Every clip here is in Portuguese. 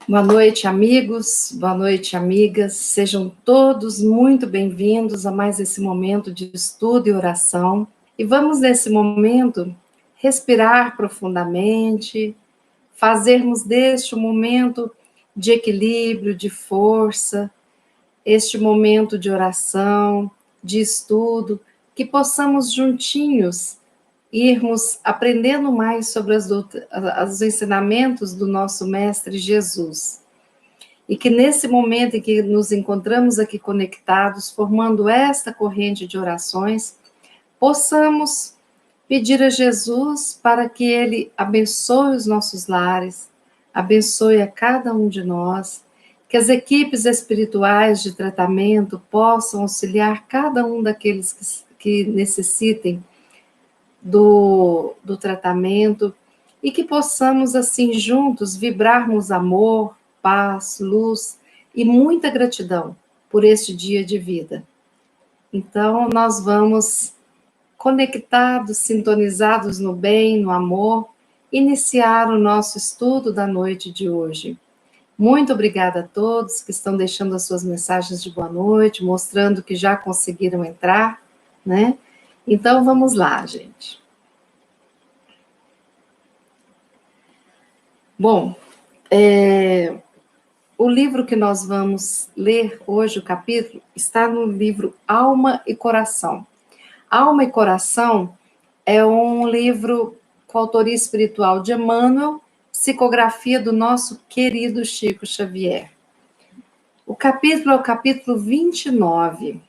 Boa noite, amigos, boa noite, amigas. Sejam todos muito bem-vindos a mais esse momento de estudo e oração. E vamos, nesse momento, respirar profundamente, fazermos deste um momento de equilíbrio, de força, este momento de oração, de estudo, que possamos juntinhos irmos aprendendo mais sobre os ensinamentos do nosso Mestre Jesus. E que nesse momento em que nos encontramos aqui conectados, formando esta corrente de orações, possamos pedir a Jesus para que Ele abençoe os nossos lares, abençoe a cada um de nós, que as equipes espirituais de tratamento possam auxiliar cada um daqueles que necessitem do tratamento e que possamos, assim, juntos, vibrarmos amor, paz, luz e muita gratidão por este dia de vida. Então, nós vamos, conectados, sintonizados no bem, no amor, iniciar o nosso estudo da noite de hoje. Muito obrigada a todos que estão deixando as suas mensagens de boa noite, mostrando que já conseguiram entrar, né? Então, vamos lá, gente. Bom, o livro que nós vamos ler hoje, o capítulo, está no livro Alma e Coração. Alma e Coração é um livro com autoria espiritual de Emmanuel, psicografia do nosso querido Chico Xavier. O capítulo é o capítulo 29,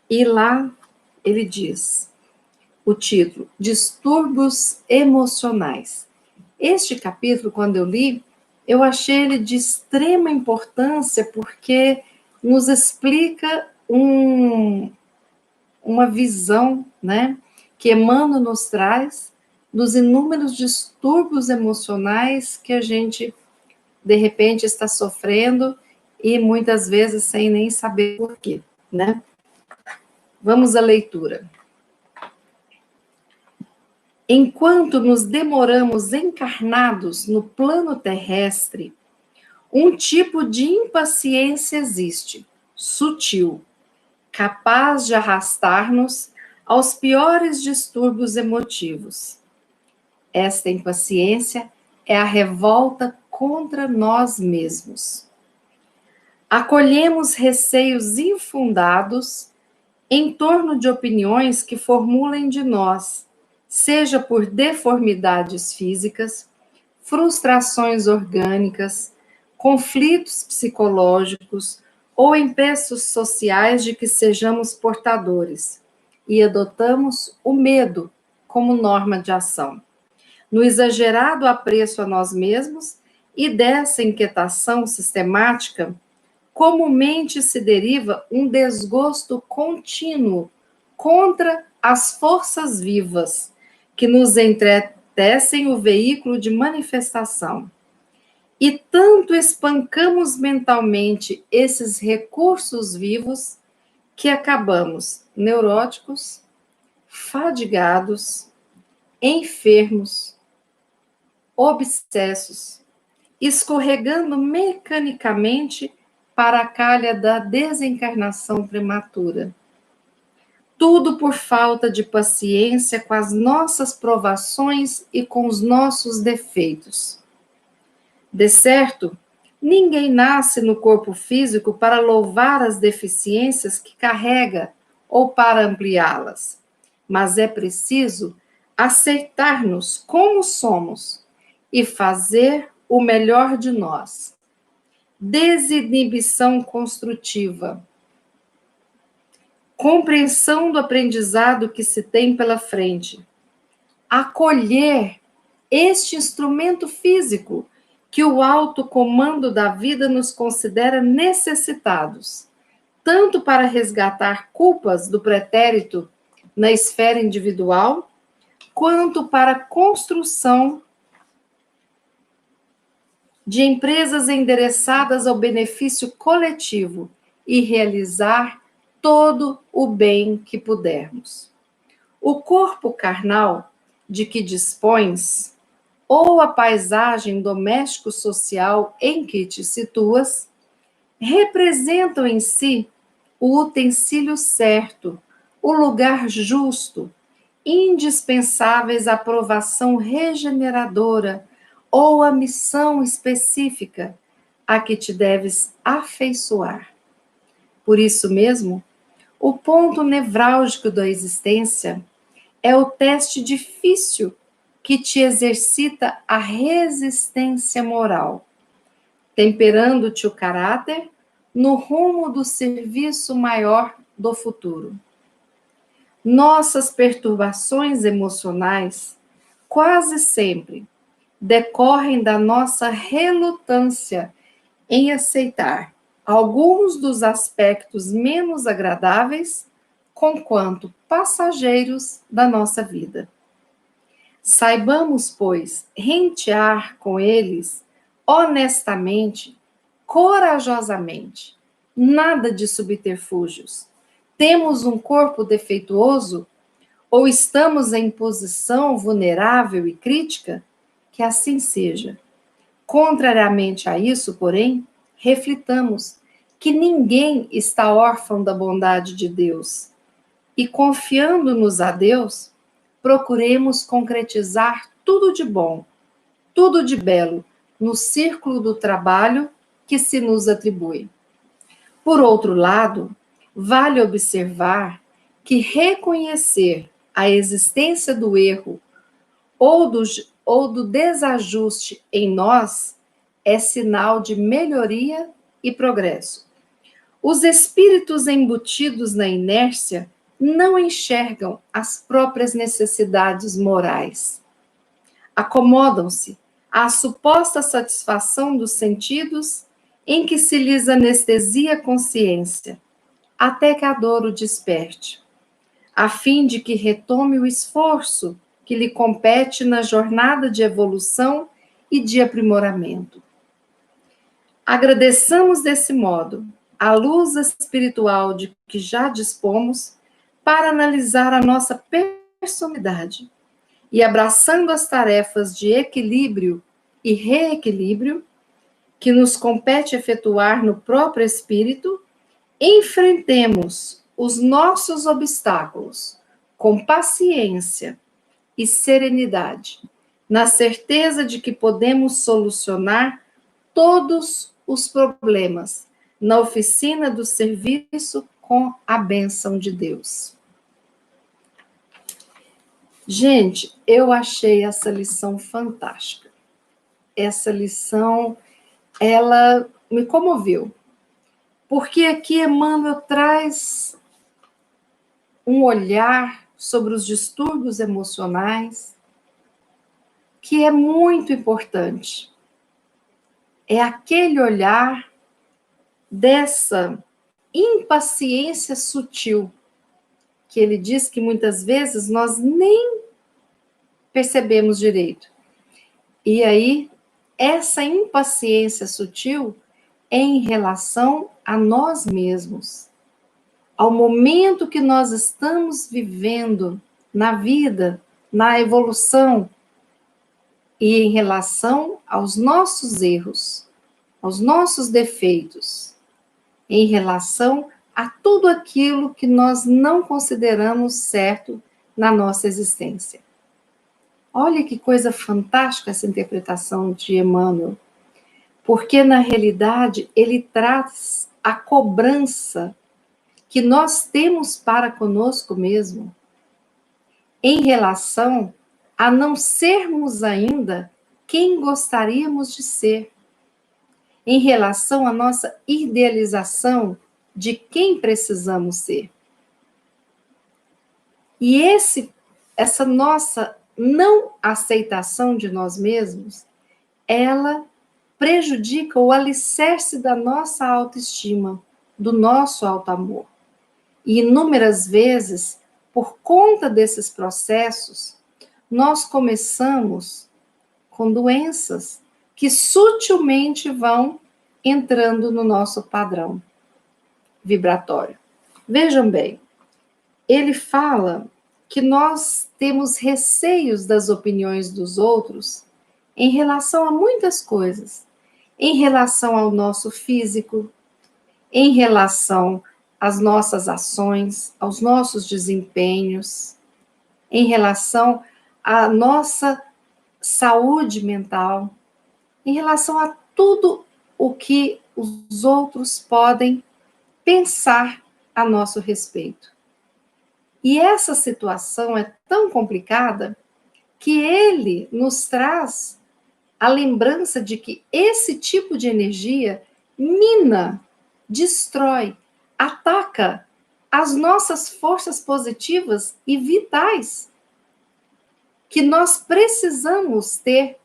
e lá ele diz, o título, Distúrbios Emocionais. Este capítulo, quando eu li, eu achei ele de extrema importância porque nos explica uma visão, né, que Emmanuel nos traz dos inúmeros distúrbios emocionais que a gente, de repente, está sofrendo e muitas vezes sem nem saber por quê, né? Vamos à leitura. Enquanto nos demoramos encarnados no plano terrestre, um tipo de impaciência existe, sutil, capaz de arrastar-nos aos piores distúrbios emotivos. Esta impaciência é a revolta contra nós mesmos. Acolhemos receios infundados em torno de opiniões que formulem de nós, seja por deformidades físicas, frustrações orgânicas, conflitos psicológicos ou empeços sociais de que sejamos portadores, e adotamos o medo como norma de ação. No exagerado apreço a nós mesmos e dessa inquietação sistemática, comumente se deriva um desgosto contínuo contra as forças vivas que nos entretecem o veículo de manifestação. E tanto espancamos mentalmente esses recursos vivos que acabamos neuróticos, fadigados, enfermos, obsessos, escorregando mecanicamente para a calha da desencarnação prematura. Tudo por falta de paciência com as nossas provações e com os nossos defeitos. De certo, ninguém nasce no corpo físico para louvar as deficiências que carrega ou para ampliá-las, mas é preciso aceitar-nos como somos e fazer o melhor de nós. Desinibição construtiva. Compreensão do aprendizado que se tem pela frente. Acolher este instrumento físico que o alto comando da vida nos considera necessitados, tanto para resgatar culpas do pretérito na esfera individual, quanto para a construção de empresas endereçadas ao benefício coletivo e realizar todo o bem que pudermos. O corpo carnal de que dispões ou a paisagem doméstico-social em que te situas, representam em si o utensílio certo, o lugar justo, indispensáveis à provação regeneradora ou à missão específica a que te deves afeiçoar. Por isso mesmo, o ponto nevrálgico da existência é o teste difícil que te exercita a resistência moral, temperando-te o caráter no rumo do serviço maior do futuro. Nossas perturbações emocionais quase sempre decorrem da nossa relutância em aceitar alguns dos aspectos menos agradáveis conquanto passageiros da nossa vida. Saibamos, pois, rentear com eles honestamente, corajosamente, nada de subterfúgios. Temos um corpo defeituoso ou estamos em posição vulnerável e crítica? Que assim seja. Contrariamente a isso, porém, reflitamos que ninguém está órfão da bondade de Deus e, confiando-nos a Deus, procuremos concretizar tudo de bom, tudo de belo, no círculo do trabalho que se nos atribui. Por outro lado, vale observar que reconhecer a existência do erro ou do desajuste em nós é sinal de melhoria e progresso. Os espíritos embutidos na inércia não enxergam as próprias necessidades morais. Acomodam-se à suposta satisfação dos sentidos em que se lhes anestesia a consciência, até que a dor o desperte, a fim de que retome o esforço que lhe compete na jornada de evolução e de aprimoramento. Agradeçamos desse modo a luz espiritual de que já dispomos para analisar a nossa personalidade e, abraçando as tarefas de equilíbrio e reequilíbrio que nos compete efetuar no próprio espírito, enfrentemos os nossos obstáculos com paciência e serenidade, na certeza de que podemos solucionar todos os problemas na oficina do serviço com a bênção de Deus. Gente, eu achei essa lição fantástica. Essa lição, ela me comoveu, porque aqui Emmanuel traz um olhar sobre os distúrbios emocionais que é muito importante. É aquele olhar dessa impaciência sutil, que ele diz que muitas vezes nós nem percebemos direito. E aí, essa impaciência sutil é em relação a nós mesmos, ao momento que nós estamos vivendo na vida, na evolução, e em relação aos nossos erros, aos nossos defeitos, em relação a tudo aquilo que nós não consideramos certo na nossa existência. Olha que coisa fantástica essa interpretação de Emmanuel, porque na realidade ele traz a cobrança que nós temos para conosco mesmo, em relação a não sermos ainda quem gostaríamos de ser, em relação à nossa idealização de quem precisamos ser. E essa nossa não aceitação de nós mesmos, ela prejudica o alicerce da nossa autoestima, do nosso auto-amor. E inúmeras vezes, por conta desses processos, nós começamos com doenças que sutilmente vão entrando no nosso padrão vibratório. Vejam bem, ele fala que nós temos receios das opiniões dos outros em relação a muitas coisas, em relação ao nosso físico, em relação às nossas ações, aos nossos desempenhos, em relação à nossa saúde mental, em relação a tudo o que os outros podem pensar a nosso respeito. E essa situação é tão complicada que ele nos traz a lembrança de que esse tipo de energia mina, destrói, ataca as nossas forças positivas e vitais que nós precisamos ter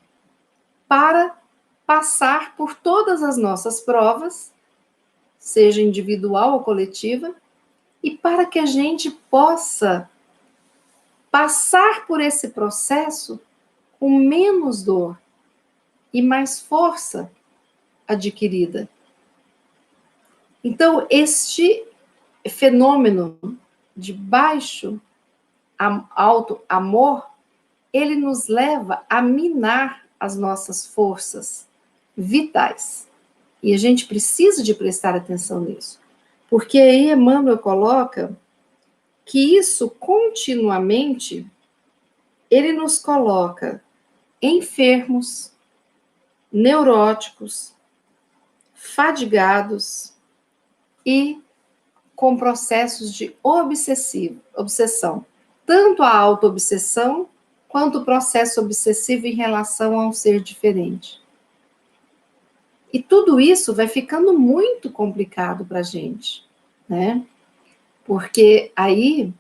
para passar por todas as nossas provas, seja individual ou coletiva, e para que a gente possa passar por esse processo com menos dor e mais força adquirida. Então, este fenômeno de baixo alto amor, ele nos leva a minar as nossas forças vitais. E a gente precisa de prestar atenção nisso. Porque aí Emmanuel coloca que isso continuamente, ele nos coloca enfermos, neuróticos, fadigados e com processos de obsessão. Tanto a auto-obsessão, quanto o processo obsessivo em relação a um ser diferente. E tudo isso vai ficando muito complicado para a gente, né? Porque aí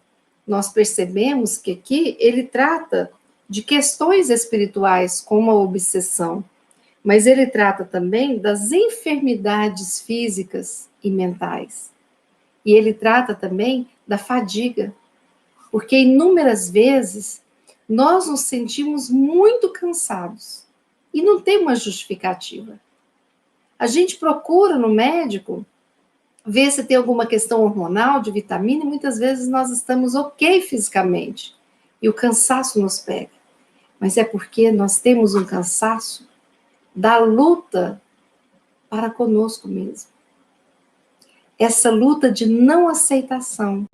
nós percebemos que aqui ele trata de questões espirituais como a obsessão, mas ele trata também das enfermidades físicas e mentais. E ele trata também da fadiga, porque inúmeras vezes nós nos sentimos muito cansados e não tem uma justificativa. A gente procura no médico ver se tem alguma questão hormonal, de vitamina, e muitas vezes nós estamos ok fisicamente e o cansaço nos pega. Mas é porque nós temos um cansaço da luta para conosco mesmo. Essa luta de não aceitação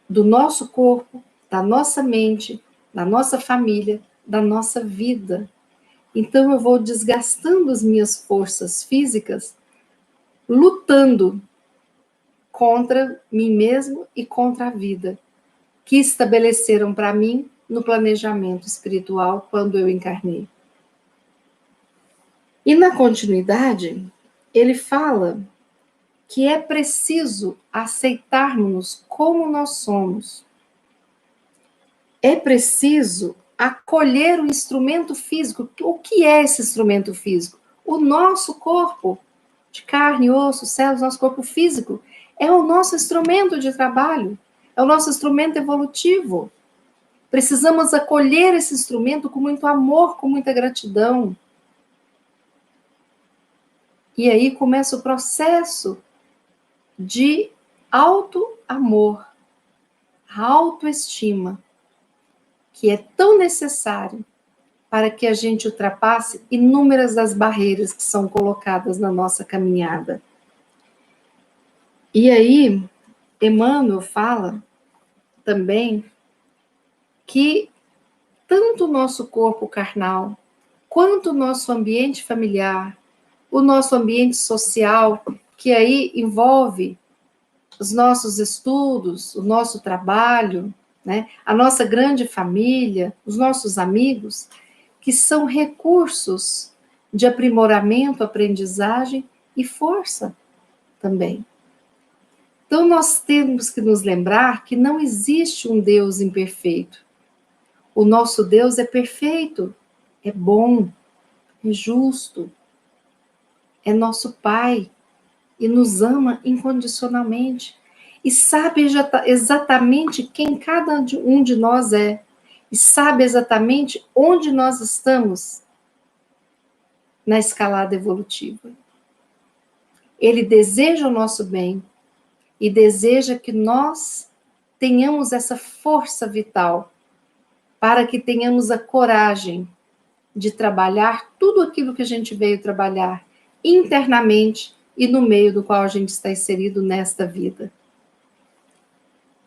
do nosso corpo, da nossa mente, da nossa família, da nossa vida. Então eu vou desgastando as minhas forças físicas, lutando contra mim mesmo e contra a vida, que estabeleceram para mim no planejamento espiritual quando eu encarnei. E na continuidade, ele fala que é preciso aceitarmos como nós somos. É preciso acolher o instrumento físico. O que é esse instrumento físico? O nosso corpo, de carne, osso, células, nosso corpo físico, é o nosso instrumento de trabalho, é o nosso instrumento evolutivo. Precisamos acolher esse instrumento com muito amor, com muita gratidão. E aí começa o processo de auto-amor, autoestima, que é tão necessário para que a gente ultrapasse inúmeras das barreiras que são colocadas na nossa caminhada. E aí, Emmanuel fala também que tanto o nosso corpo carnal, quanto o nosso ambiente familiar, o nosso ambiente social, que aí envolve os nossos estudos, o nosso trabalho, né, a nossa grande família, os nossos amigos, que são recursos de aprimoramento, aprendizagem e força também. Então, nós temos que nos lembrar que não existe um Deus imperfeito. O nosso Deus é perfeito, é bom, é justo, é nosso Pai e nos ama incondicionalmente e sabe exatamente quem cada um de nós é e sabe exatamente onde nós estamos na escalada evolutiva. Ele deseja o nosso bem e deseja que nós tenhamos essa força vital para que tenhamos a coragem de trabalhar tudo aquilo que a gente veio trabalhar internamente e no meio do qual a gente está inserido nesta vida.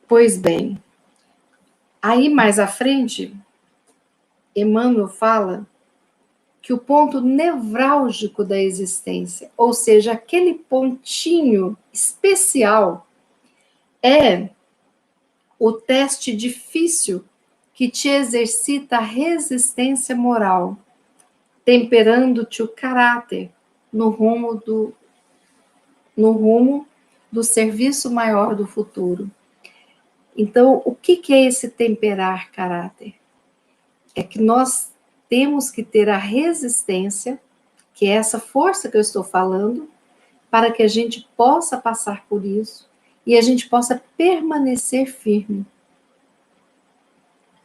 Pois bem, aí mais à frente, Emmanuel fala que o ponto nevrálgico da existência, ou seja, aquele pontinho especial, é o teste difícil que te exercita a resistência moral, temperando-te o caráter no rumo do serviço maior do futuro. Então, o que é esse temperar caráter? É que nós temos que ter a resistência, que é essa força que eu estou falando, para que a gente possa passar por isso e a gente possa permanecer firme.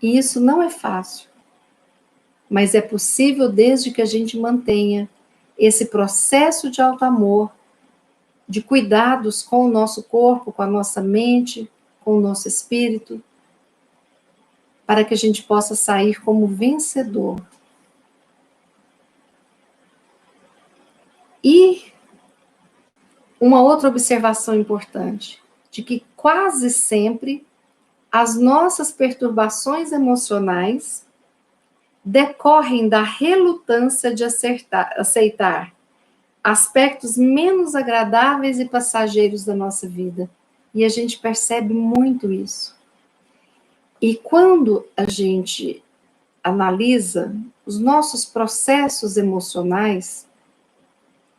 E isso não é fácil, mas é possível desde que a gente mantenha esse processo de auto-amor, de cuidados com o nosso corpo, com a nossa mente, com o nosso espírito, para que a gente possa sair como vencedor. E uma outra observação importante, de que quase sempre as nossas perturbações emocionais decorrem da relutância de aceitar aspectos menos agradáveis e passageiros da nossa vida. E a gente percebe muito isso. E quando a gente analisa os nossos processos emocionais,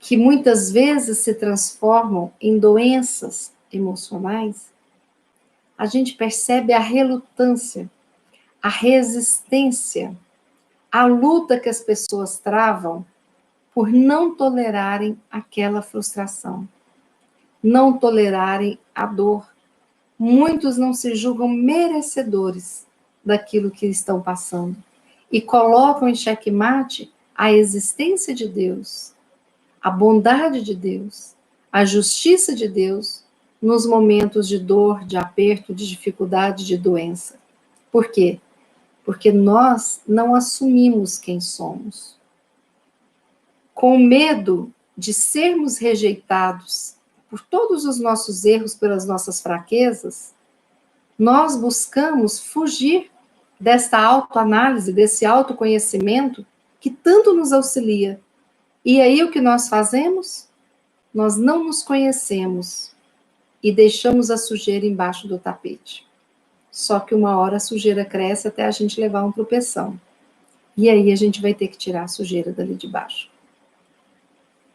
que muitas vezes se transformam em doenças emocionais, a gente percebe a relutância, a resistência, a luta que as pessoas travam por não tolerarem aquela frustração, não tolerarem a dor. Muitos não se julgam merecedores daquilo que estão passando e colocam em xeque-mate a existência de Deus, a bondade de Deus, a justiça de Deus nos momentos de dor, de aperto, de dificuldade, de doença. Por quê? Porque nós não assumimos quem somos. Com medo de sermos rejeitados por todos os nossos erros, pelas nossas fraquezas, nós buscamos fugir desta autoanálise, desse autoconhecimento que tanto nos auxilia. E aí o que nós fazemos? Nós não nos conhecemos e deixamos a sujeira embaixo do tapete. Só que uma hora a sujeira cresce até a gente levar um tropeção. E aí a gente vai ter que tirar a sujeira dali de baixo.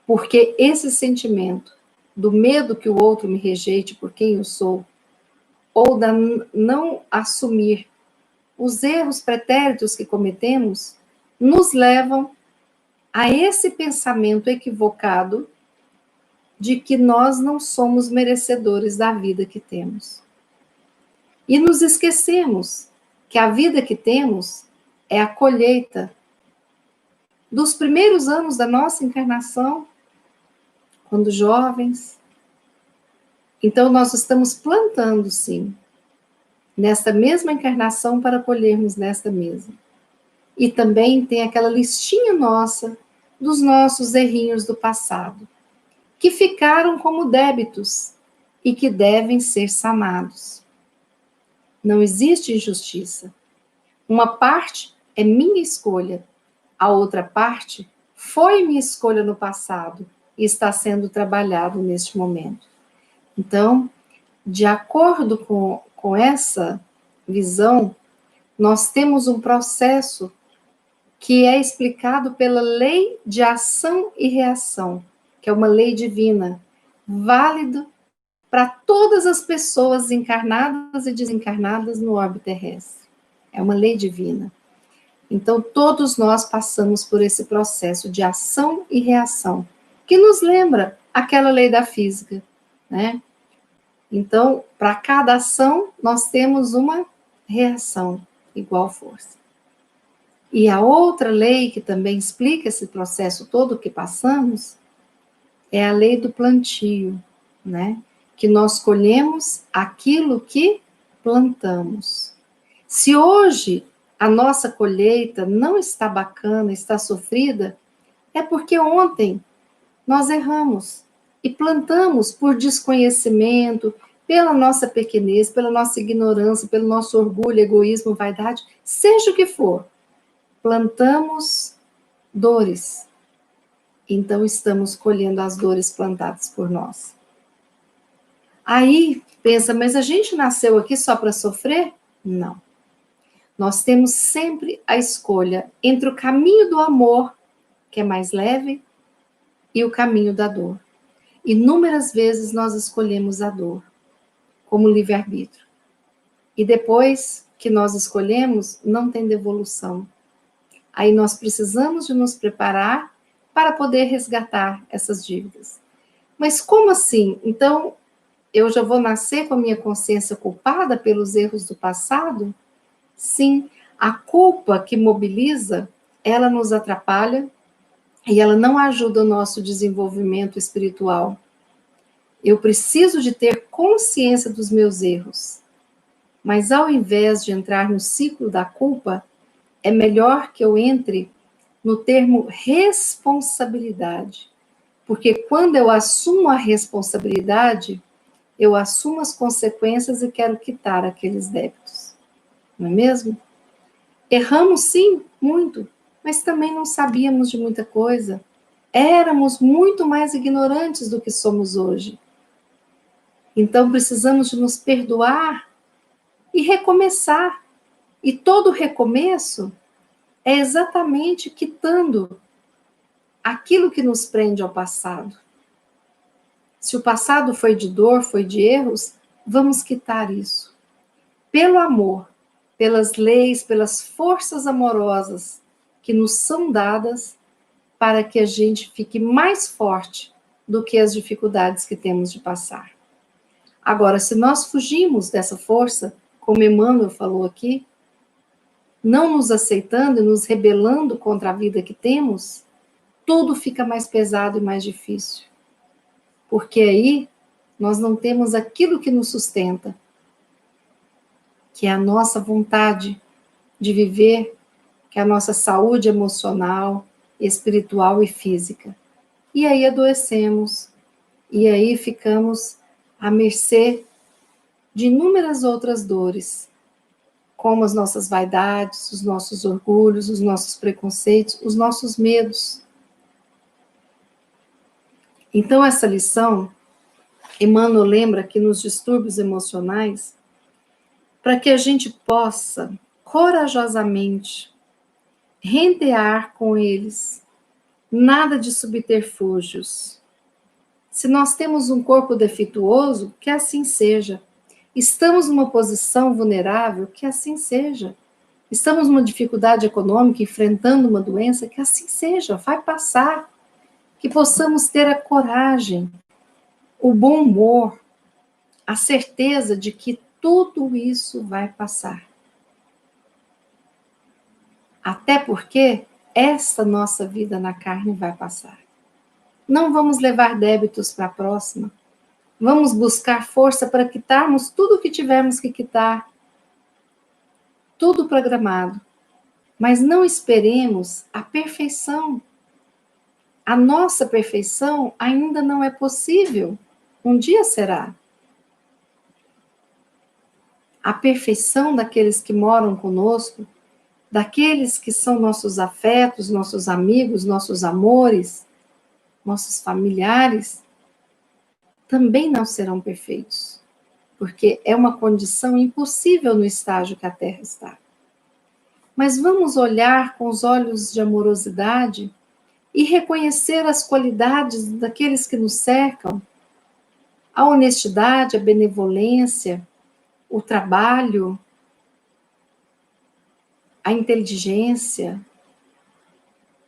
Porque esse sentimento do medo que o outro me rejeite por quem eu sou, ou da não assumir os erros pretéritos que cometemos, nos levam a esse pensamento equivocado de que nós não somos merecedores da vida que temos. E nos esquecemos que a vida que temos é a colheita dos primeiros anos da nossa encarnação, quando jovens. Então, nós estamos plantando, sim, nesta mesma encarnação para colhermos nesta mesma. E também tem aquela listinha nossa dos nossos errinhos do passado, que ficaram como débitos e que devem ser sanados. Não existe injustiça. Uma parte é minha escolha, a outra parte foi minha escolha no passado e está sendo trabalhado neste momento. Então, de acordo com essa visão, nós temos um processo que é explicado pela lei de ação e reação, que é uma lei divina, válido para todas as pessoas encarnadas e desencarnadas no orbe terrestre. É uma lei divina. Então, todos nós passamos por esse processo de ação e reação, que nos lembra aquela lei da física, né? Então, para cada ação, nós temos uma reação, igual força. E a outra lei que também explica esse processo todo que passamos é a lei do plantio, né? Que nós colhemos aquilo que plantamos. Se hoje a nossa colheita não está bacana, está sofrida, é porque ontem nós erramos e plantamos por desconhecimento, pela nossa pequenez, pela nossa ignorância, pelo nosso orgulho, egoísmo, vaidade, seja o que for, plantamos dores. Então estamos colhendo as dores plantadas por nós. Aí pensa, mas a gente nasceu aqui só para sofrer? Não. Nós temos sempre a escolha entre o caminho do amor, que é mais leve, e o caminho da dor. Inúmeras vezes nós escolhemos a dor, como livre-arbítrio. E depois que nós escolhemos, não tem devolução. Aí nós precisamos de nos preparar para poder resgatar essas dívidas. Mas como assim? Então, eu já vou nascer com a minha consciência culpada pelos erros do passado? Sim, a culpa que mobiliza, ela nos atrapalha e ela não ajuda o nosso desenvolvimento espiritual. Eu preciso de ter consciência dos meus erros. Mas ao invés de entrar no ciclo da culpa, é melhor que eu entre no termo responsabilidade. Porque quando eu assumo a responsabilidade, eu assumo as consequências e quero quitar aqueles débitos. Não é mesmo? Erramos sim, muito, mas também não sabíamos de muita coisa. Éramos muito mais ignorantes do que somos hoje. Então precisamos de nos perdoar e recomeçar. E todo recomeço é exatamente quitando aquilo que nos prende ao passado. Se o passado foi de dor, foi de erros, vamos quitar isso. Pelo amor, pelas leis, pelas forças amorosas que nos são dadas para que a gente fique mais forte do que as dificuldades que temos de passar. Agora, se nós fugimos dessa força, como Emmanuel falou aqui, não nos aceitando e nos rebelando contra a vida que temos, tudo fica mais pesado e mais difícil. Porque aí nós não temos aquilo que nos sustenta, que é a nossa vontade de viver, que é a nossa saúde emocional, espiritual e física. E aí adoecemos, e aí ficamos à mercê de inúmeras outras dores, como as nossas vaidades, os nossos orgulhos, os nossos preconceitos, os nossos medos. Então, essa lição, Emmanuel lembra que nos distúrbios emocionais, para que a gente possa corajosamente rentear com eles, nada de subterfúgios. Se nós temos um corpo defeituoso, que assim seja. Estamos numa posição vulnerável, que assim seja. Estamos numa dificuldade econômica, enfrentando uma doença, que assim seja, vai passar. Que possamos ter a coragem, o bom humor, a certeza de que tudo isso vai passar. Até porque essa nossa vida na carne vai passar. Não vamos levar débitos para a próxima. Vamos buscar força para quitarmos tudo o que tivermos que quitar. Tudo programado. Mas não esperemos a perfeição. A nossa perfeição ainda não é possível. Um dia será. A perfeição daqueles que moram conosco, daqueles que são nossos afetos, nossos amigos, nossos amores, nossos familiares, também não serão perfeitos, porque é uma condição impossível no estágio que a Terra está. Mas vamos olhar com os olhos de amorosidade e reconhecer as qualidades daqueles que nos cercam, a honestidade, a benevolência, o trabalho, a inteligência,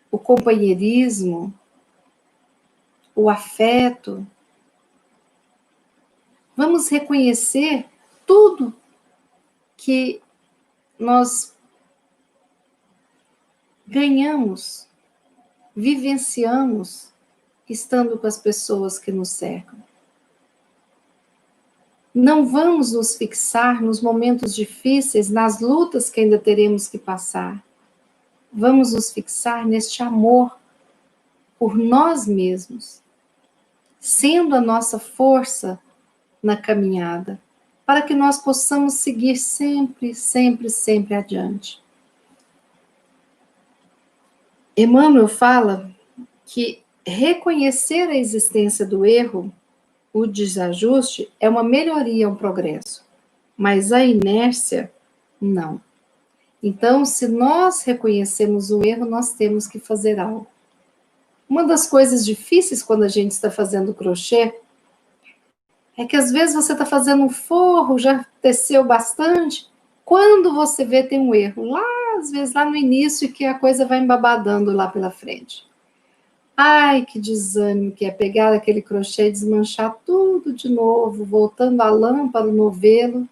o companheirismo, o afeto. Vamos reconhecer tudo que nós ganhamos, vivenciamos, estando com as pessoas que nos cercam. Não vamos nos fixar nos momentos difíceis, nas lutas que ainda teremos que passar. Vamos nos fixar neste amor por nós mesmos, sendo a nossa força na caminhada, para que nós possamos seguir sempre, sempre, sempre adiante. Emmanuel fala que reconhecer a existência do erro, o desajuste, é uma melhoria, um progresso, mas a inércia, não. Então, se nós reconhecemos o erro, nós temos que fazer algo. Uma das coisas difíceis quando a gente está fazendo crochê é que às vezes você está fazendo um forro, já teceu bastante, quando você vê tem um erro, lá, às vezes lá no início, que a coisa vai embabadando lá pela frente. Ai, que desânimo que é pegar aquele crochê e desmanchar tudo de novo, voltando a lã para o novelo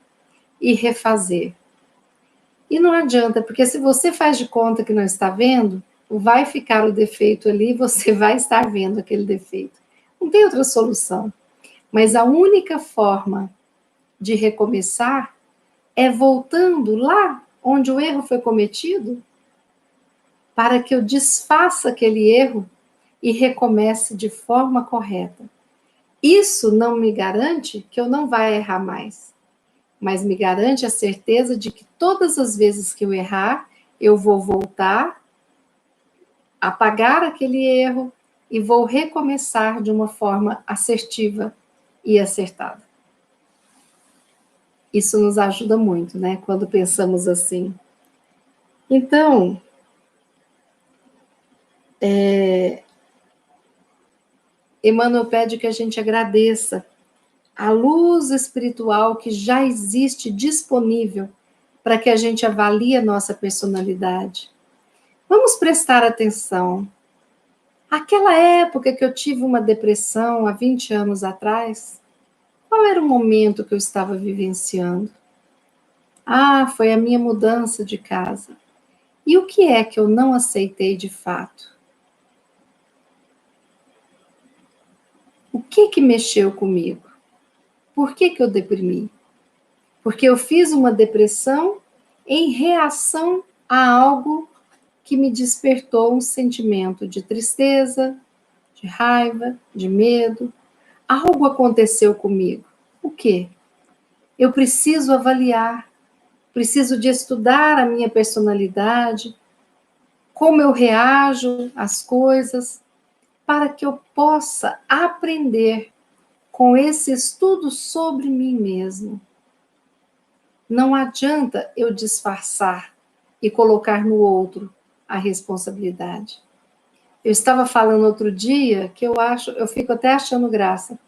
e refazer. E não adianta, porque se você faz de conta que não está vendo, vai ficar o defeito ali, você vai estar vendo aquele defeito. Não tem outra solução. Mas a única forma de recomeçar é voltando lá onde o erro foi cometido, para que eu desfaça aquele erro e recomece de forma correta. Isso não me garante que eu não vá errar mais, mas me garante a certeza de que todas as vezes que eu errar, eu vou voltar, apagar aquele erro e vou recomeçar de uma forma assertiva e acertada. Isso nos ajuda muito, né? Quando pensamos assim. Então, Emmanuel pede que a gente agradeça a luz espiritual que já existe disponível para que a gente avalie a nossa personalidade. Vamos prestar atenção. Aquela época que eu tive uma depressão há 20 anos atrás, qual era o momento que eu estava vivenciando? Ah, foi a minha mudança de casa. E o que é que eu não aceitei de fato? O que mexeu comigo? Por que eu deprimi? Porque eu fiz uma depressão em reação a algo que me despertou um sentimento de tristeza, de raiva, de medo. Algo aconteceu comigo. O quê? Eu preciso avaliar, preciso de estudar a minha personalidade, como eu reajo às coisas, para que eu possa aprender com esse estudo sobre mim mesmo. Não adianta eu disfarçar e colocar no outro a responsabilidade. Eu estava falando outro dia que eu fico até achando graça.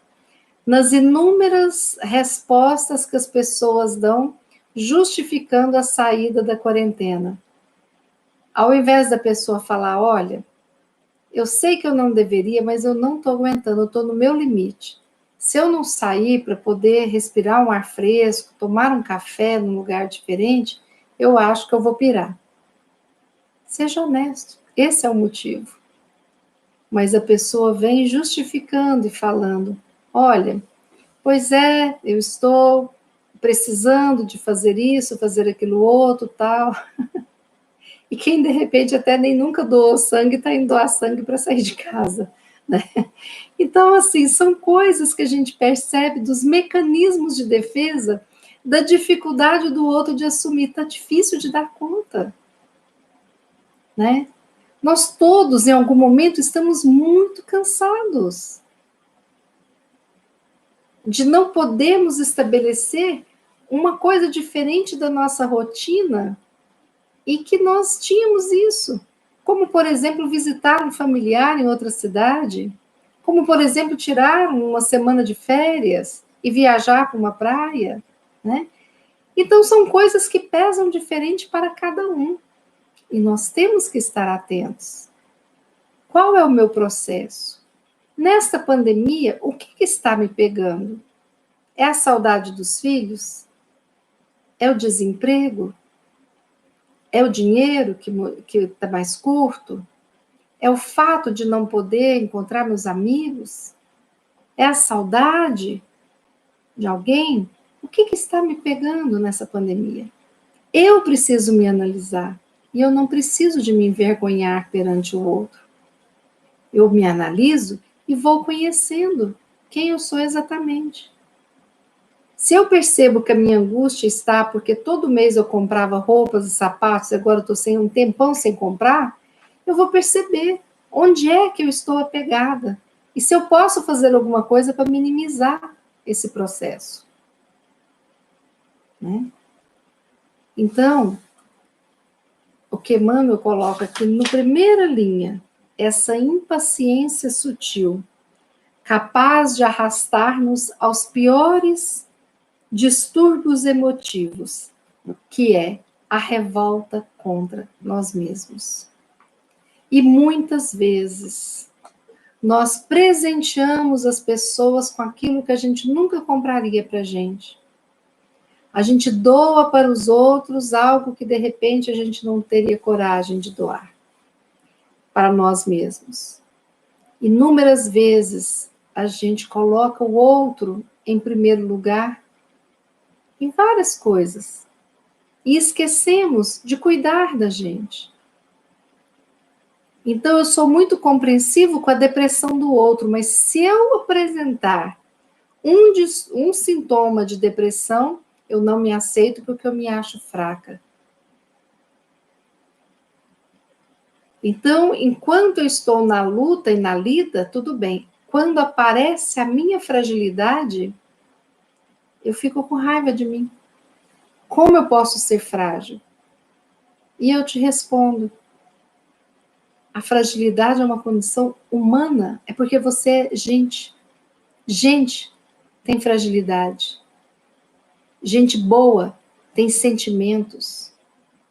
Nas inúmeras respostas que as pessoas dão justificando a saída da quarentena. Ao invés da pessoa falar, olha, eu sei que eu não deveria, mas eu não estou aguentando, eu estou no meu limite. Se eu não sair para poder respirar um ar fresco, tomar um café num lugar diferente, eu acho que eu vou pirar. Seja honesto, esse é o motivo. Mas a pessoa vem justificando e falando, olha, pois é, eu estou precisando de fazer isso, fazer aquilo outro, tal. E quem, de repente, até nem nunca doou sangue, está indo doar sangue para sair de casa, né? Então, assim, são coisas que a gente percebe dos mecanismos de defesa, da dificuldade do outro de assumir. Está difícil de dar conta, né? Nós todos, em algum momento, estamos muito cansados de não podermos estabelecer uma coisa diferente da nossa rotina e que nós tínhamos isso. Como, por exemplo, visitar um familiar em outra cidade, como, por exemplo, tirar uma semana de férias e viajar para uma praia, né? Então, são coisas que pesam diferente para cada um. E nós temos que estar atentos. Qual é o meu processo? Nesta pandemia, o que está me pegando? É a saudade dos filhos? É o desemprego? É o dinheiro que está mais curto? É o fato de não poder encontrar meus amigos? É a saudade de alguém? O que está me pegando nessa pandemia? Eu preciso me analisar. E eu não preciso de me envergonhar perante o outro. Eu me analiso e vou conhecendo quem eu sou exatamente. Se eu percebo que a minha angústia está porque todo mês eu comprava roupas e sapatos e agora eu estou sem um tempão sem comprar, eu vou perceber onde é que eu estou apegada e se eu posso fazer alguma coisa para minimizar esse processo. Né? Então, o que Emmanuel coloca aqui na primeira linha, essa impaciência sutil, capaz de arrastar-nos aos piores distúrbios emotivos, que é a revolta contra nós mesmos. E muitas vezes nós presenteamos as pessoas com aquilo que a gente nunca compraria para a gente. A gente doa para os outros algo que de repente a gente não teria coragem de doar para nós mesmos. Inúmeras vezes a gente coloca o outro em primeiro lugar em várias coisas e esquecemos de cuidar da gente. Então eu sou muito compreensivo com a depressão do outro, mas se eu apresentar um sintoma de depressão, eu não me aceito porque eu me acho fraca. Então, enquanto eu estou na luta e na lida, tudo bem. Quando aparece a minha fragilidade, eu fico com raiva de mim. Como eu posso ser frágil? E eu te respondo, a fragilidade é uma condição humana, é porque você é gente. Gente tem fragilidade. Gente boa tem sentimentos,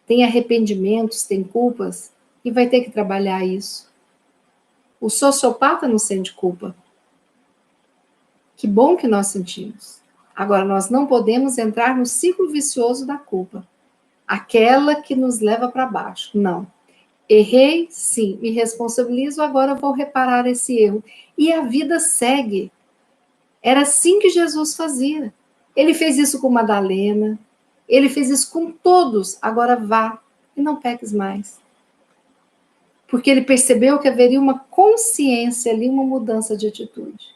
tem arrependimentos, tem culpas, e vai ter que trabalhar isso. O sociopata não sente culpa. Que bom que nós sentimos. Agora, nós não podemos entrar no ciclo vicioso da culpa. Aquela que nos leva para baixo. Não. Errei, sim, me responsabilizo, agora vou reparar esse erro. E a vida segue. Era assim que Jesus fazia. Ele fez isso com Madalena, ele fez isso com todos. Agora vá e não peques mais. Porque ele percebeu que haveria uma consciência ali, uma mudança de atitude.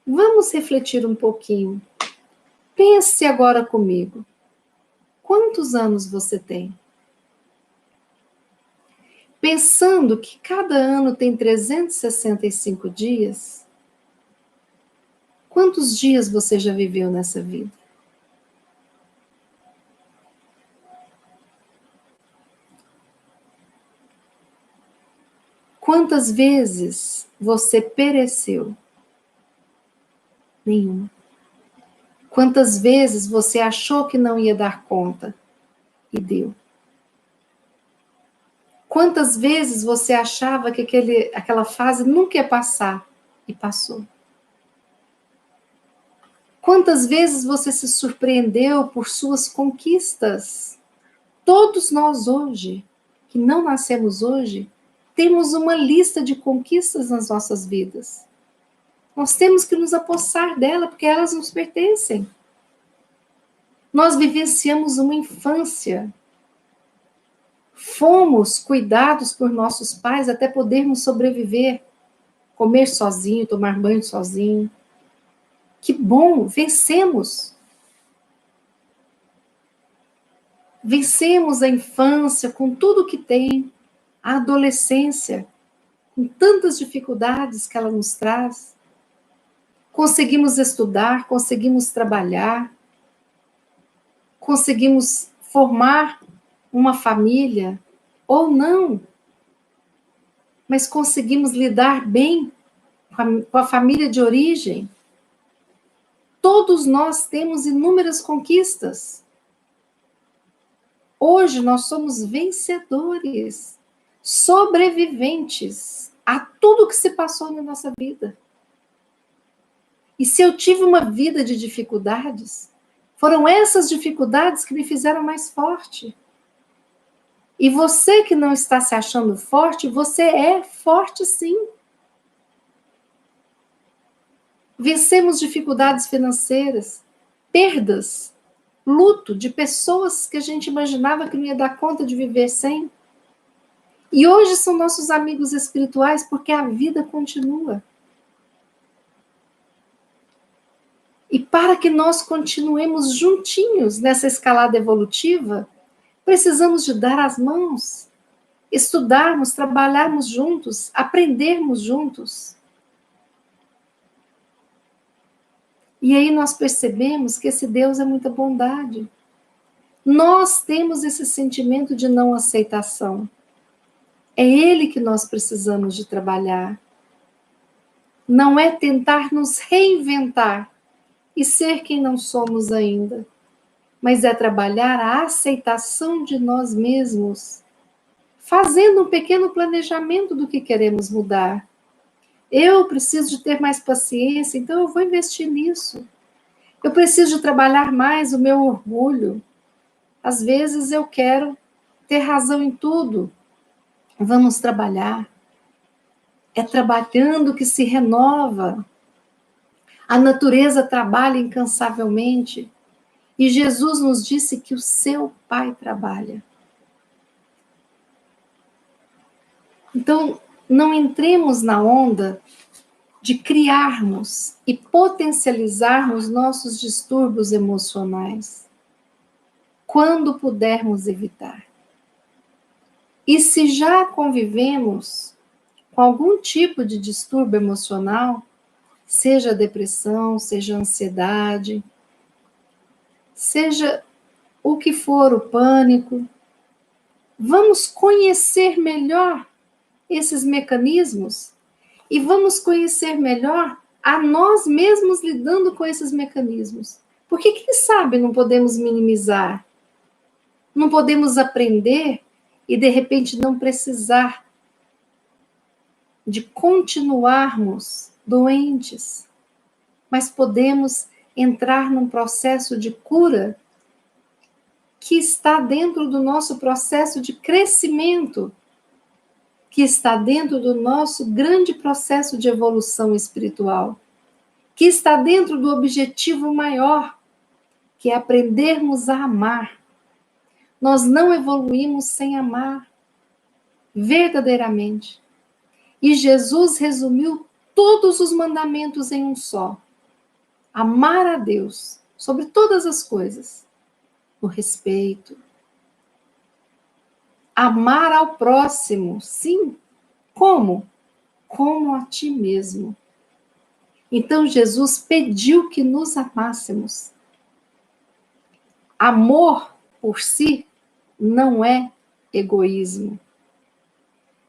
Vamos refletir um pouquinho. Pense agora comigo. Quantos anos você tem? Pensando que cada ano tem 365 dias, quantos dias você já viveu nessa vida? Quantas vezes você pereceu? Nenhuma. Quantas vezes você achou que não ia dar conta e deu? Quantas vezes você achava que aquela fase nunca ia passar e passou? Quantas vezes você se surpreendeu por suas conquistas? Todos nós hoje, que não nascemos hoje, temos uma lista de conquistas nas nossas vidas. Nós temos que nos apossar dela, porque elas nos pertencem. Nós vivenciamos uma infância. Fomos cuidados por nossos pais até podermos sobreviver. Comer sozinho, tomar banho sozinho. Que bom, vencemos. Vencemos a infância com tudo que tem, a adolescência, com tantas dificuldades que ela nos traz. Conseguimos estudar, conseguimos trabalhar, conseguimos formar uma família, ou não, mas conseguimos lidar bem com a família de origem. Todos nós temos inúmeras conquistas. Hoje nós somos vencedores, sobreviventes a tudo que se passou na nossa vida. E se eu tive uma vida de dificuldades, foram essas dificuldades que me fizeram mais forte. E você que não está se achando forte, você é forte sim. Vencemos dificuldades financeiras, perdas, luto de pessoas que a gente imaginava que não ia dar conta de viver sem. E hoje são nossos amigos espirituais porque a vida continua. E para que nós continuemos juntinhos nessa escalada evolutiva, precisamos de dar as mãos, estudarmos, trabalharmos juntos, aprendermos juntos. E aí nós percebemos que esse Deus é muita bondade. Nós temos esse sentimento de não aceitação. É Ele que nós precisamos de trabalhar. Não é tentar nos reinventar e ser quem não somos ainda, mas é trabalhar a aceitação de nós mesmos, fazendo um pequeno planejamento do que queremos mudar. Eu preciso de ter mais paciência, então eu vou investir nisso. Eu preciso de trabalhar mais o meu orgulho. Às vezes eu quero ter razão em tudo. Vamos trabalhar. É trabalhando que se renova. A natureza trabalha incansavelmente. E Jesus nos disse que o seu Pai trabalha. Então, não entremos na onda de criarmos e potencializarmos nossos distúrbios emocionais, quando pudermos evitar. E se já convivemos com algum tipo de distúrbio emocional, seja depressão, seja ansiedade, seja o que for, o pânico, vamos conhecer melhor esses mecanismos e vamos conhecer melhor a nós mesmos lidando com esses mecanismos. Porque, quem sabe, não podemos minimizar, não podemos aprender e, de repente, não precisar de continuarmos doentes, mas podemos entrar num processo de cura que está dentro do nosso processo de crescimento, que está dentro do nosso grande processo de evolução espiritual, que está dentro do objetivo maior, que é aprendermos a amar. Nós não evoluímos sem amar, verdadeiramente. E Jesus resumiu todos os mandamentos em um só. Amar a Deus sobre todas as coisas, o respeito. Amar ao próximo, sim. Como? Como a ti mesmo. Então Jesus pediu que nos amássemos. Amor por si não é egoísmo,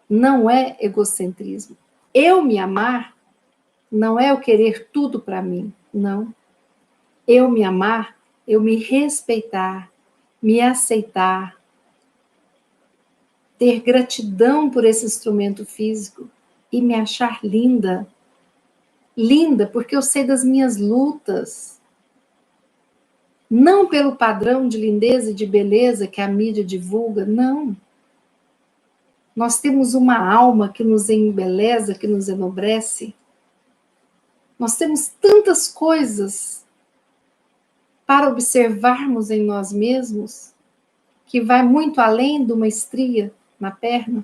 não é egocentrismo. Eu me amar não é eu querer tudo para mim, não. Eu me amar, eu me respeitar, me aceitar, ter gratidão por esse instrumento físico e me achar linda. Linda porque eu sei das minhas lutas. Não pelo padrão de lindeza e de beleza que a mídia divulga, não. Nós temos uma alma que nos embeleza, que nos enobrece. Nós temos tantas coisas para observarmos em nós mesmos, que vai muito além de uma estria na perna,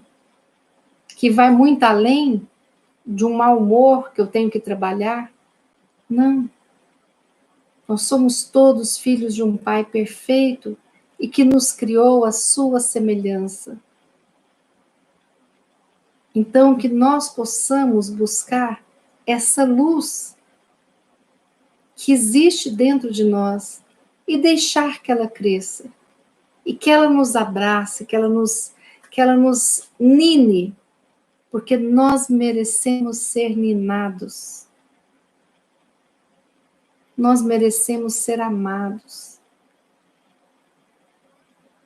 que vai muito além de um mau humor que eu tenho que trabalhar. Não. Nós somos todos filhos de um Pai perfeito e que nos criou à sua semelhança. Então, que nós possamos buscar essa luz que existe dentro de nós e deixar que ela cresça. E que ela nos abrace, que ela nos nine, porque nós merecemos ser ninados. Nós merecemos ser amados.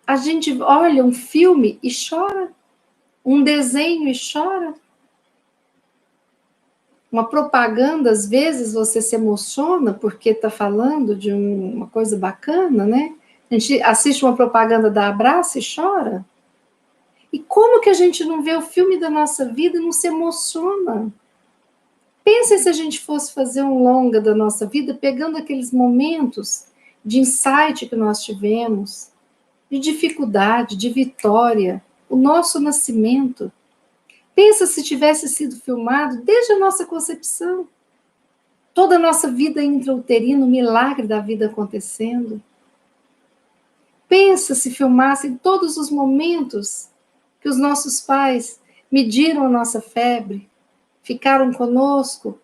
A gente olha um filme e chora, um desenho e chora. Uma propaganda, às vezes, você se emociona porque está falando de uma coisa bacana, né? A gente assiste uma propaganda da Abraço e chora. E como que a gente não vê o filme da nossa vida e não se emociona? Pensa se a gente fosse fazer um longa da nossa vida, pegando aqueles momentos de insight que nós tivemos, de dificuldade, de vitória, o nosso nascimento. Pensa se tivesse sido filmado desde a nossa concepção. Toda a nossa vida intrauterina, o milagre da vida acontecendo. Pensa se filmassem todos os momentos que os nossos pais mediram a nossa febre, ficaram conosco.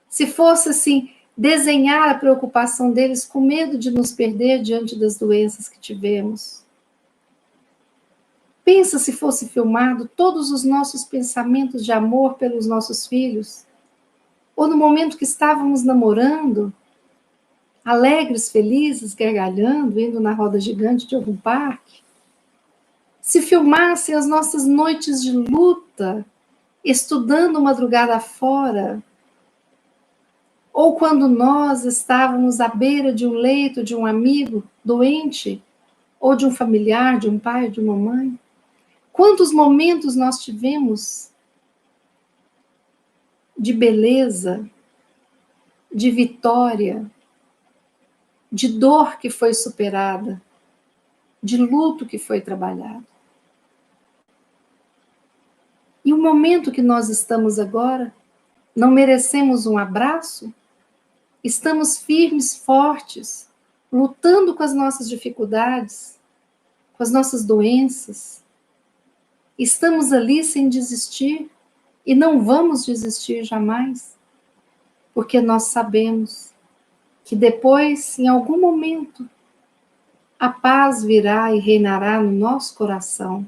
Se fosse assim, desenhar a preocupação deles com medo de nos perder diante das doenças que tivemos. Pensa se fosse filmado todos os nossos pensamentos de amor pelos nossos filhos, ou no momento que estávamos namorando, alegres, felizes, gargalhando, indo na roda gigante de algum parque. Se filmassem as nossas noites de luta, estudando madrugada fora, ou quando nós estávamos à beira de um leito de um amigo doente, ou de um familiar, de um pai, de uma mãe. Quantos momentos nós tivemos de beleza, de vitória, de dor que foi superada, de luto que foi trabalhado. E o momento que nós estamos agora, não merecemos um abraço? Estamos firmes, fortes, lutando com as nossas dificuldades, com as nossas doenças. Estamos ali sem desistir e não vamos desistir jamais, porque nós sabemos que depois, em algum momento, a paz virá e reinará no nosso coração,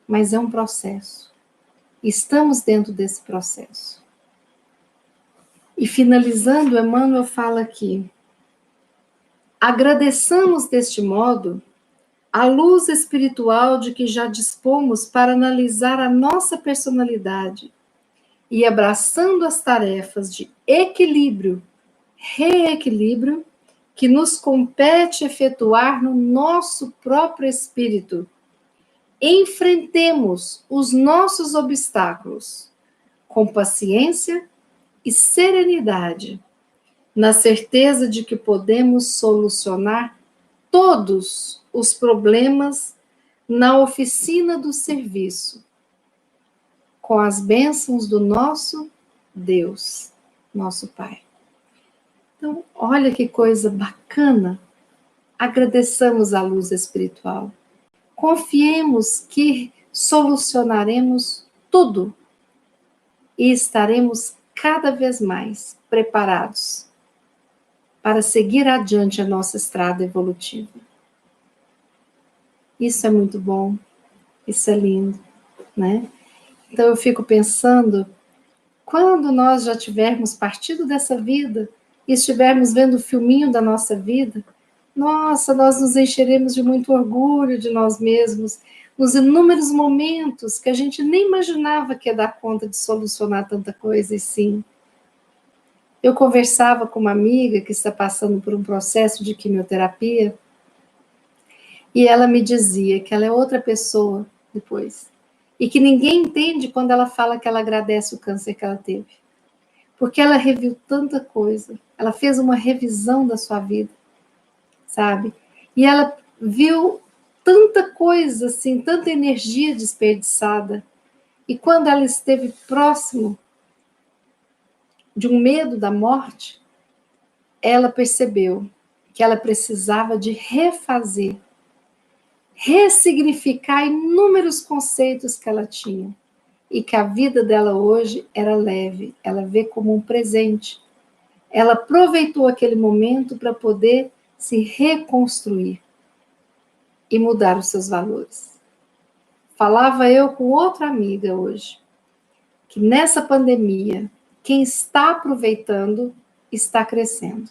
mas é um processo. Estamos dentro desse processo. E finalizando, Emmanuel fala aqui: agradeçamos deste modo a luz espiritual de que já dispomos para analisar a nossa personalidade e, abraçando as tarefas de equilíbrio, reequilíbrio, que nos compete efetuar no nosso próprio espírito, enfrentemos os nossos obstáculos com paciência e serenidade, na certeza de que podemos solucionar todos os problemas na oficina do serviço, com as bênçãos do nosso Deus, nosso Pai. Então, olha que coisa bacana. Agradeçamos a luz espiritual. Confiemos que solucionaremos tudo e estaremos cada vez mais preparados para seguir adiante a nossa estrada evolutiva. Isso é muito bom, isso é lindo, né? Então eu fico pensando, quando nós já tivermos partido dessa vida e estivermos vendo o filminho da nossa vida, nossa, nós nos encheremos de muito orgulho de nós mesmos, nos inúmeros momentos que a gente nem imaginava que ia dar conta de solucionar tanta coisa, e sim. Eu conversava com uma amiga que está passando por um processo de quimioterapia, e ela me dizia que ela é outra pessoa depois, e que ninguém entende quando ela fala que ela agradece o câncer que ela teve, porque ela reviu tanta coisa, ela fez uma revisão da sua vida, sabe? E ela viu tanta coisa, assim, tanta energia desperdiçada, e quando ela esteve próximo de um medo da morte, ela percebeu que ela precisava de refazer, ressignificar inúmeros conceitos que ela tinha, e que a vida dela hoje era leve, ela vê como um presente. Ela aproveitou aquele momento para poder se reconstruir e mudar os seus valores. Falava eu com outra amiga hoje, que nessa pandemia, quem está aproveitando está crescendo.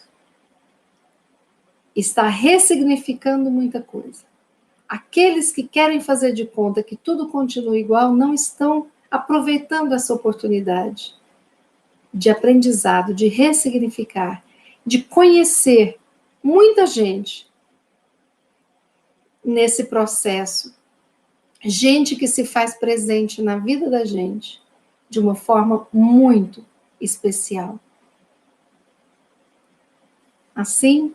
Está ressignificando muita coisa. Aqueles que querem fazer de conta que tudo continua igual não estão aproveitando essa oportunidade de aprendizado, de ressignificar, de conhecer muita gente nesse processo. Gente que se faz presente na vida da gente de uma forma muito especial. Assim,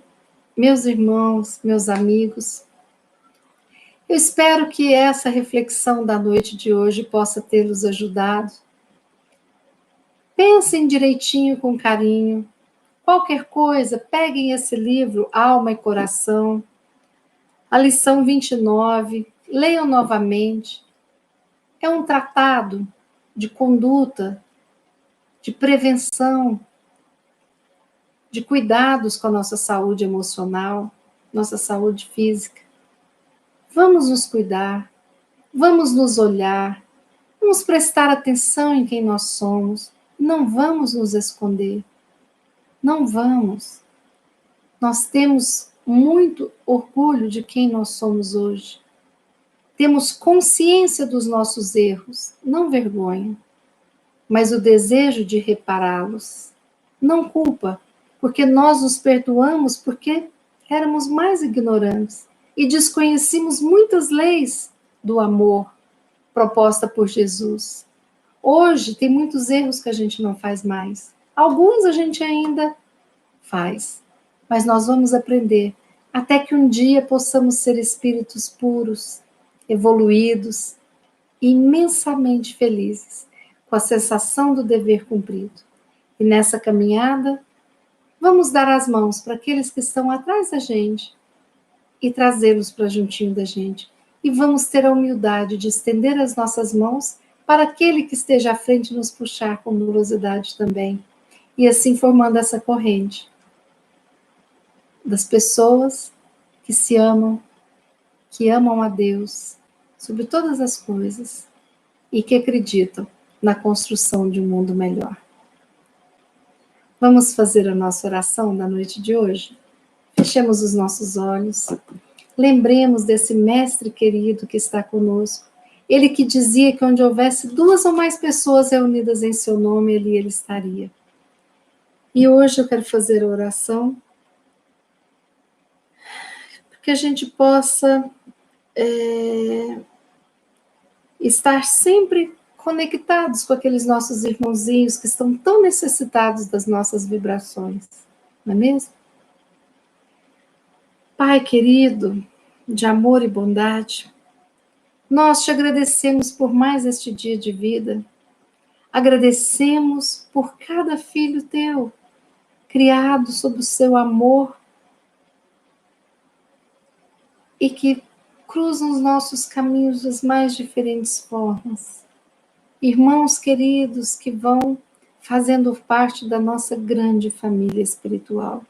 meus irmãos, meus amigos, eu espero que essa reflexão da noite de hoje possa tê-los ajudado. Pensem direitinho, com carinho. Qualquer coisa, peguem esse livro, Alma e Coração, a lição 29, leiam novamente. É um tratado de conduta, de prevenção, de cuidados com a nossa saúde emocional, nossa saúde física. Vamos nos cuidar, vamos nos olhar, vamos prestar atenção em quem nós somos, não vamos nos esconder, não vamos. Nós temos muito orgulho de quem nós somos hoje. Temos consciência dos nossos erros, não vergonha, mas o desejo de repará-los. Não culpa, porque nós nos perdoamos porque éramos mais ignorantes e desconhecíamos muitas leis do amor proposta por Jesus. Hoje tem muitos erros que a gente não faz mais. Alguns a gente ainda faz, mas nós vamos aprender até que um dia possamos ser espíritos puros, evoluídos e imensamente felizes, com a sensação do dever cumprido. E nessa caminhada, vamos dar as mãos para aqueles que estão atrás da gente e trazê-los para juntinho da gente. E vamos ter a humildade de estender as nossas mãos para aquele que esteja à frente nos puxar com amorosidade também. E assim formando essa corrente das pessoas que se amam, que amam a Deus sobre todas as coisas e que acreditam na construção de um mundo melhor. Vamos fazer a nossa oração da noite de hoje? Fechemos os nossos olhos. Lembremos desse mestre querido que está conosco. Ele que dizia que onde houvesse 2 ou mais pessoas reunidas em seu nome, ele estaria. E hoje eu quero fazer a oração para que a gente possa estar sempre conectados com aqueles nossos irmãozinhos que estão tão necessitados das nossas vibrações, não é mesmo? Pai querido, de amor e bondade, nós te agradecemos por mais este dia de vida, agradecemos por cada filho teu, criado sob o seu amor e que cruzam os nossos caminhos das mais diferentes formas. Irmãos queridos que vão fazendo parte da nossa grande família espiritual.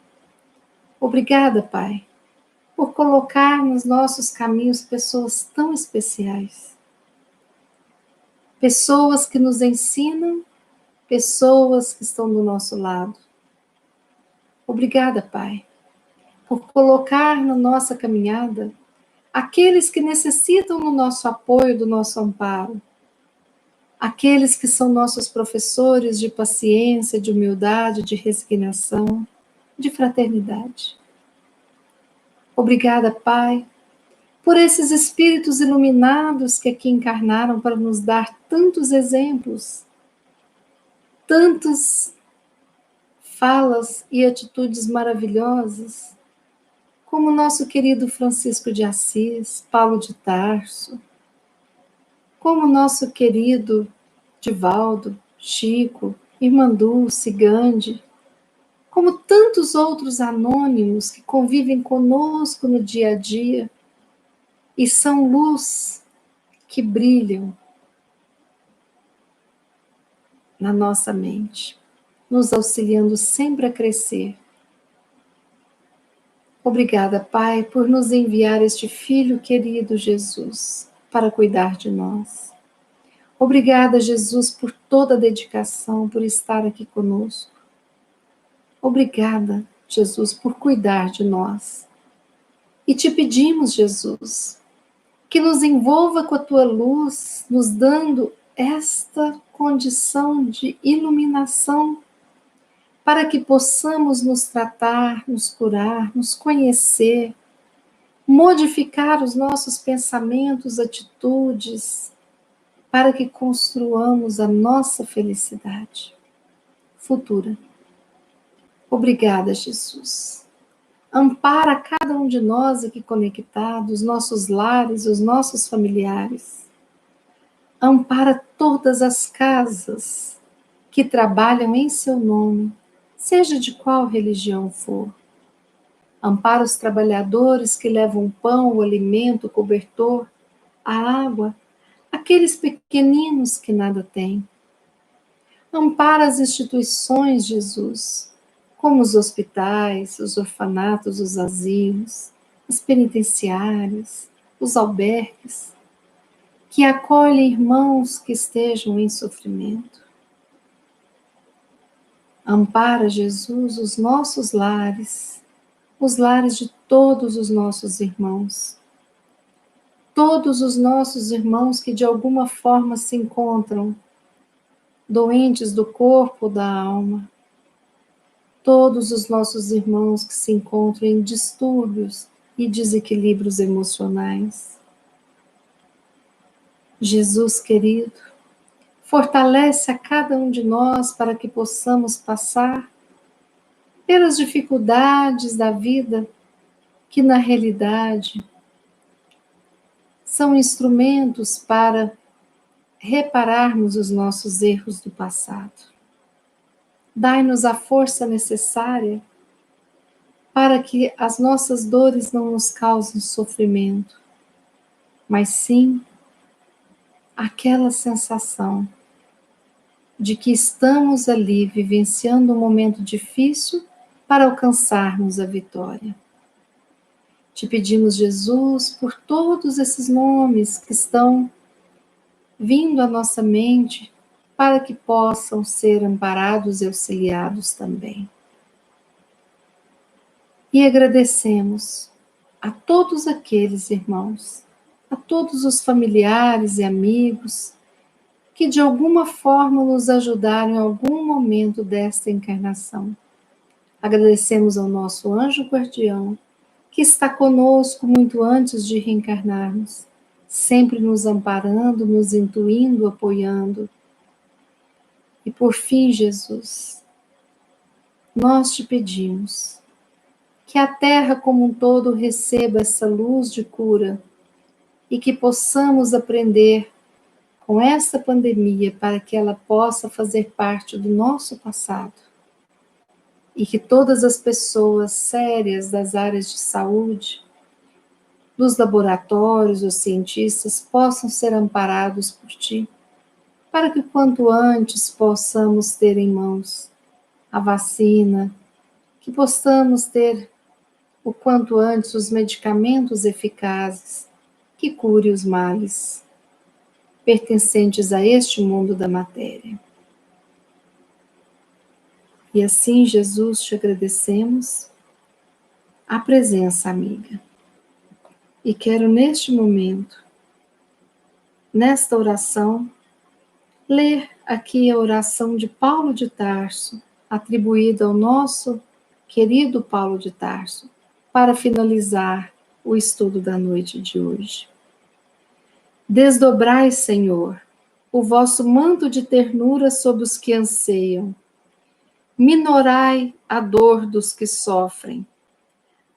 Obrigada, Pai, por colocar nos nossos caminhos pessoas tão especiais. Pessoas que nos ensinam, pessoas que estão do nosso lado. Obrigada, Pai, por colocar na nossa caminhada aqueles que necessitam do nosso apoio, do nosso amparo. Aqueles que são nossos professores de paciência, de humildade, de resignação, de fraternidade. Obrigada, Pai, por esses espíritos iluminados que aqui encarnaram para nos dar tantos exemplos, tantas falas e atitudes maravilhosas, como o nosso querido Francisco de Assis, Paulo de Tarso, como o nosso querido Divaldo, Chico, Irmã Dulce, Gandhi, como tantos outros anônimos que convivem conosco no dia a dia e são luz que brilham na nossa mente, nos auxiliando sempre a crescer. Obrigada, Pai, por nos enviar este Filho querido Jesus para cuidar de nós. Obrigada, Jesus, por toda a dedicação, por estar aqui conosco. Obrigada, Jesus, por cuidar de nós. E te pedimos, Jesus, que nos envolva com a tua luz, nos dando esta condição de iluminação para que possamos nos tratar, nos curar, nos conhecer, modificar os nossos pensamentos, atitudes, para que construamos a nossa felicidade futura. Obrigada, Jesus. Ampara cada um de nós aqui conectados, os nossos lares, os nossos familiares. Ampara todas as casas que trabalham em seu nome, seja de qual religião for. Ampara os trabalhadores que levam o pão, o alimento, o cobertor, a água, aqueles pequeninos que nada têm. Ampara as instituições, Jesus, como os hospitais, os orfanatos, os asilos, as penitenciárias, os albergues, que acolhem irmãos que estejam em sofrimento. Ampara, Jesus, os nossos lares, os lares de todos os nossos irmãos. Todos os nossos irmãos que de alguma forma se encontram doentes do corpo ou da alma. Todos os nossos irmãos que se encontram em distúrbios e desequilíbrios emocionais. Jesus querido, fortalece a cada um de nós para que possamos passar pelas dificuldades da vida, que na realidade são instrumentos para repararmos os nossos erros do passado. Dai-nos a força necessária para que as nossas dores não nos causem sofrimento, mas sim aquela sensação de que estamos ali vivenciando um momento difícil para alcançarmos a vitória. Te pedimos, Jesus, por todos esses nomes que estão vindo à nossa mente, para que possam ser amparados e auxiliados também. E agradecemos a todos aqueles irmãos, a todos os familiares e amigos que de alguma forma nos ajudaram em algum momento desta encarnação. Agradecemos ao nosso anjo guardião, que está conosco muito antes de reencarnarmos, sempre nos amparando, nos intuindo, apoiando. E por fim, Jesus, nós te pedimos que a Terra como um todo receba essa luz de cura e que possamos aprender com esta pandemia para que ela possa fazer parte do nosso passado e que todas as pessoas sérias das áreas de saúde, dos laboratórios, os cientistas possam ser amparados por ti, para que quanto antes possamos ter em mãos a vacina, que possamos ter o quanto antes os medicamentos eficazes que cure os males pertencentes a este mundo da matéria. E assim, Jesus, te agradecemos a presença amiga. E quero neste momento, nesta oração, ler aqui a oração de Paulo de Tarso, atribuída ao nosso querido Paulo de Tarso, para finalizar o estudo da noite de hoje. Desdobrai, Senhor, o vosso manto de ternura sobre os que anseiam. Minorai a dor dos que sofrem.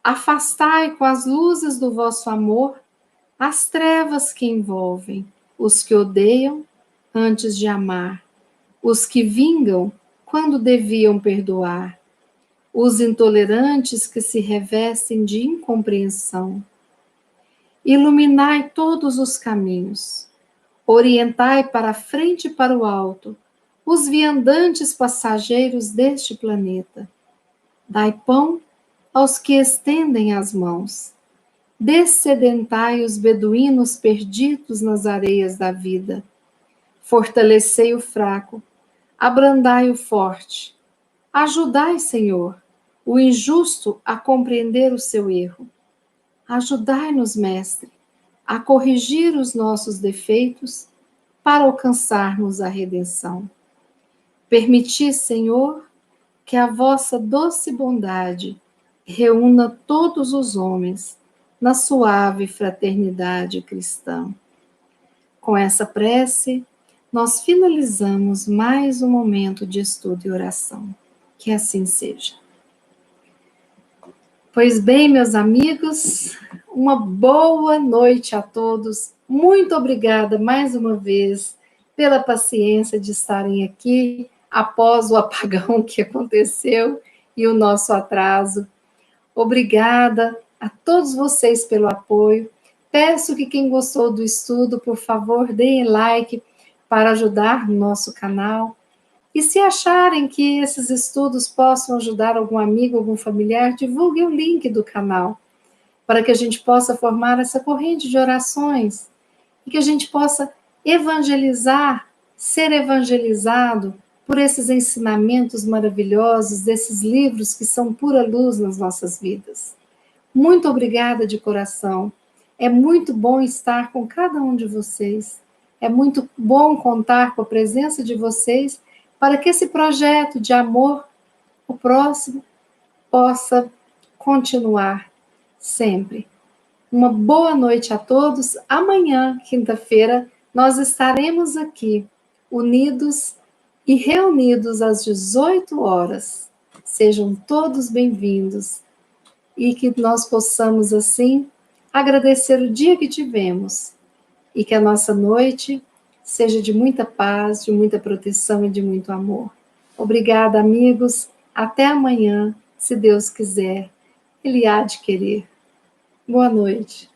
Afastai com as luzes do vosso amor as trevas que envolvem os que odeiam antes de amar, os que vingam quando deviam perdoar, os intolerantes que se revestem de incompreensão. Iluminai todos os caminhos, orientai para a frente e para o alto os viandantes passageiros deste planeta. Dai pão aos que estendem as mãos. Dessedentai os beduínos perdidos nas areias da vida. Fortalecei o fraco, abrandai o forte. Ajudai, Senhor, o injusto a compreender o seu erro. Ajudai-nos, Mestre, a corrigir os nossos defeitos para alcançarmos a redenção. Permiti, Senhor, que a vossa doce bondade reúna todos os homens na suave fraternidade cristã. Com essa prece, nós finalizamos mais um momento de estudo e oração. Que assim seja. Pois bem, meus amigos, uma boa noite a todos. Muito obrigada mais uma vez pela paciência de estarem aqui após o apagão que aconteceu e o nosso atraso. Obrigada a todos vocês pelo apoio. Peço que quem gostou do estudo, por favor, deem like para ajudar no nosso canal. E se acharem que esses estudos possam ajudar algum amigo, algum familiar, divulguem o link do canal, para que a gente possa formar essa corrente de orações e que a gente possa evangelizar, ser evangelizado por esses ensinamentos maravilhosos, desses livros que são pura luz nas nossas vidas. Muito obrigada de coração. É muito bom estar com cada um de vocês. É muito bom contar com a presença de vocês para que esse projeto de amor ao próximo possa continuar sempre. Uma boa noite a todos. Amanhã, quinta-feira, nós estaremos aqui, unidos e reunidos às 18 horas. Sejam todos bem-vindos e que nós possamos, assim, agradecer o dia que tivemos e que a nossa noite seja de muita paz, de muita proteção e de muito amor. Obrigada, amigos. Até amanhã, se Deus quiser. Ele há de querer. Boa noite.